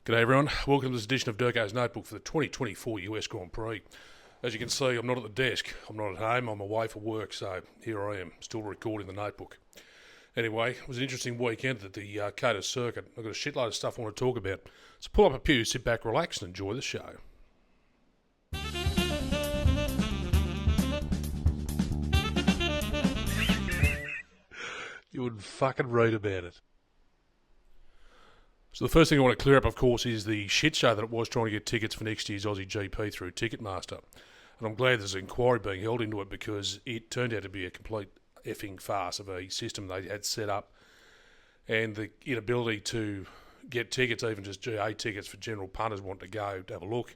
G'day everyone, welcome to this edition of DURKO's Notebook for the 2024 US Grand Prix. As you can see, I'm not at the desk, I'm not at home, I'm away for work, so here I am, still recording the notebook. Anyway, it was an interesting weekend at the COTA circuit. I've got a shitload of stuff I want to talk about, so pull up a pew, sit back, relax and enjoy the show. You wouldn't fucking read about it. So the first thing I want to clear up, of course, is the shit show that it was trying to get tickets for next year's Aussie GP through Ticketmaster. And I'm glad there's an inquiry being held into it because it turned out to be a complete effing farce of a system they had set up. And the inability to get tickets, even just GA tickets for general punters want to go to have a look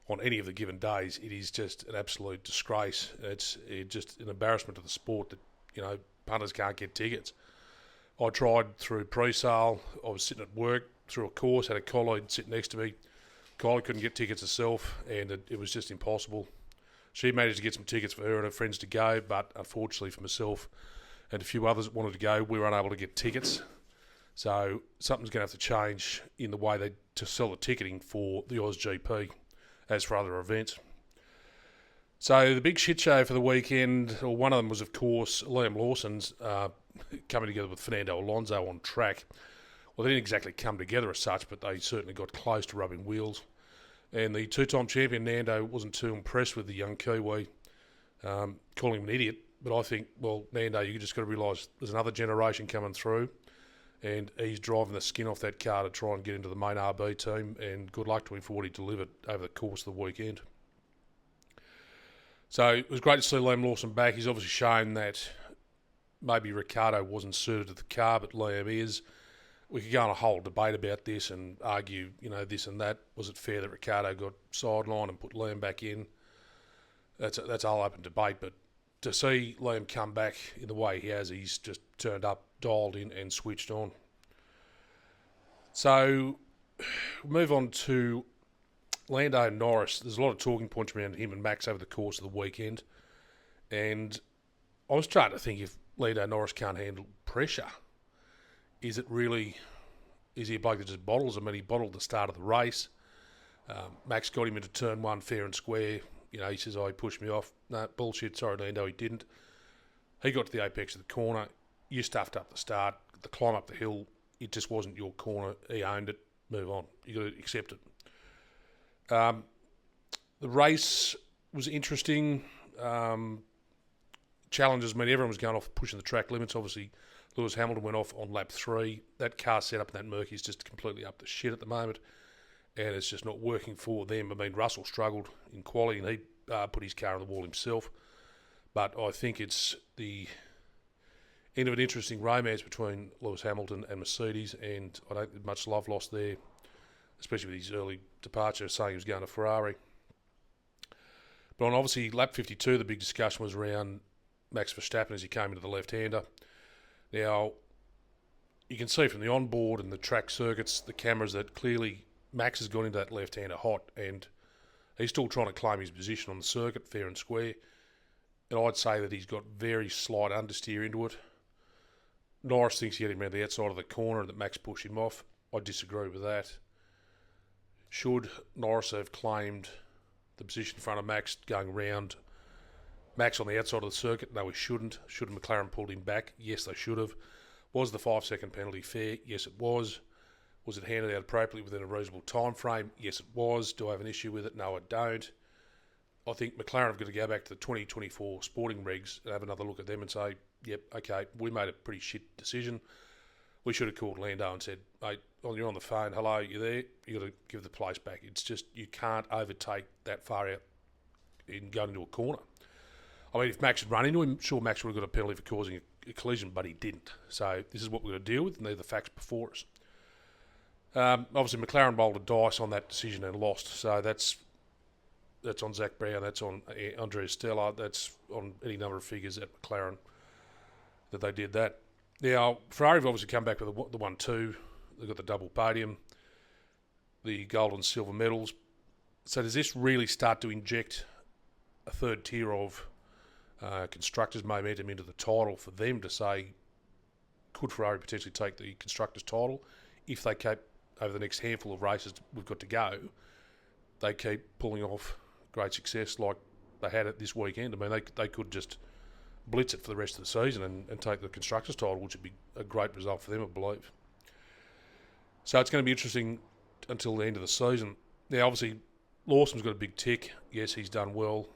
on any of the given days, it is just an absolute disgrace. It's just an embarrassment to the sport that, punters can't get tickets. I tried through pre-sale. I was sitting at work through a course, had a colleague sit next to me. Colleague couldn't get tickets herself, and it was just impossible. She managed to get some tickets for her and her friends to go, but unfortunately for myself and a few others that wanted to go, we were unable to get tickets. So something's going to have to change in the way to sell the ticketing for the Oz GP as for other events. So the big shit show for the weekend, or one of them was, of course, Liam Lawson's coming together with Fernando Alonso on track. Well, they didn't exactly come together as such, but they certainly got close to rubbing wheels. And the two-time champion, Nando, wasn't too impressed with the young Kiwi, calling him an idiot. But I think, well, Nando, you just got to realise there's another generation coming through, and he's driving the skin off that car to try and get into the main RB team, and good luck to him for what he delivered over the course of the weekend. So it was great to see Liam Lawson back. He's obviously shown that maybe Ricciardo wasn't suited to the car, but Liam is. We could go on a whole debate about this and argue, this and that. Was it fair that Ricciardo got sidelined and put Liam back in? That's a whole open debate, but to see Liam come back in the way he has, he's just turned up, dialed in and switched on. So we'll move on to Lando Norris. There's a lot of talking points around him and Max over the course of the weekend. And I was trying to think, if Lando Norris can't handle pressure, is he a bloke that just bottles? I mean, he bottled the start of the race. Max got him into turn one fair and square. He says, he pushed me off. No, bullshit. Sorry, Lando, he didn't. He got to the apex of the corner. You stuffed up the start. The climb up the hill, it just wasn't your corner. He owned it. Move on. You got to accept it. The race was interesting. Challenges mean everyone was going off pushing the track limits. Obviously, Lewis Hamilton went off on lap 3. That car setup in that Merc is just completely up to shit at the moment, and it's just not working for them. I mean, Russell struggled in quality, and he put his car on the wall himself. But I think it's the end of an interesting romance between Lewis Hamilton and Mercedes, and I don't think much love lost there, especially with his early departure, saying he was going to Ferrari. But on obviously lap 52, the big discussion was around Max Verstappen as he came into the left-hander. Now, you can see from the onboard and the track circuits, the cameras, that clearly Max has gone into that left-hander hot, and he's still trying to claim his position on the circuit, fair and square. And I'd say that he's got very slight understeer into it. Norris thinks he had him around the outside of the corner and that Max pushed him off. I disagree with that. Should Norris have claimed the position in front of Max going round Max on the outside of the circuit? No, he shouldn't. Should have McLaren pulled him back? Yes, they should have. Was the 5-second penalty fair? Yes, it was. Was it handed out appropriately within a reasonable time frame? Yes, it was. Do I have an issue with it? No, I don't. I think McLaren have got to go back to the 2024 sporting regs and have another look at them and say, yep, okay, we made a pretty shit decision. We should have called Lando and said, mate, you're on the phone, hello, you there? You got to give the place back. It's just, you can't overtake that far out in going into a corner. I mean, if Max had run into him, sure, Max would have got a penalty for causing a collision, but he didn't. So this is what we're going to deal with, and they're the facts before us. Obviously, McLaren rolled a dice on that decision and lost. So that's on Zach Brown, that's on Andrea Stella, that's on any number of figures at McLaren that they did that. Now, Ferrari have obviously come back with the 1-2. They've got the double podium, the gold and silver medals. So does this really start to inject a third tier of constructors' momentum into the title for them to say, could Ferrari potentially take the constructors' title if they keep over the next handful of races we've got to go, they keep pulling off great success like they had it this weekend. I mean, they could just blitz it for the rest of the season and take the Constructors' title, which would be a great result for them, I believe. So it's going to be interesting until the end of the season. Now, obviously, Lawson's got a big tick. Yes, he's done well.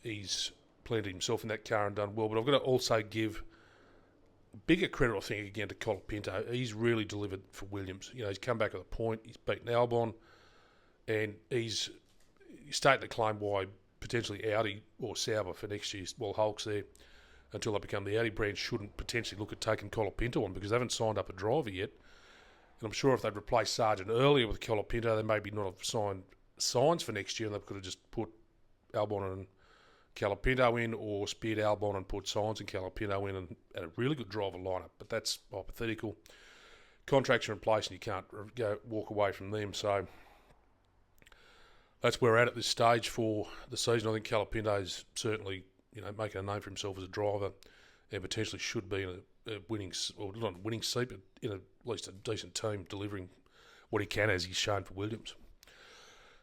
He's planted himself in that car and done well. But I've got to also give bigger credit, I think, again to Colapinto. He's really delivered for Williams. You know, he's come back with a point. He's beaten Albon, and he's starting to claim why potentially Audi or Sauber for next year, well, Hulk's there until they become the Audi brand, shouldn't potentially look at taking Colapinto on because they haven't signed up a driver yet. And I'm sure if they'd replaced Sargent earlier with Colapinto, they maybe not have signed signs for next year, and they could have just put Albon and Colapinto in, or speared Albon and put signs and Colapinto in and had a really good driver lineup. But that's hypothetical. Contracts are in place and you can't walk away from them. So that's where we're at this stage for the season. I think Colapinto's certainly, you know, making a name for himself as a driver and potentially should be in a winning, or not a winning seat, but in at least a decent team delivering what he can, as he's shown for Williams.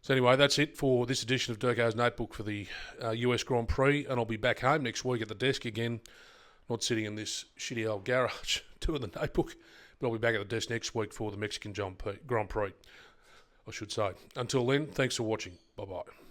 So anyway, that's it for this edition of DURKO's Notebook for the US Grand Prix, and I'll be back home next week at the desk again, not sitting in this shitty old garage doing the notebook, but I'll be back at the desk next week for the Mexican Grand Prix, I should say. Until then, thanks for watching. Bye-bye.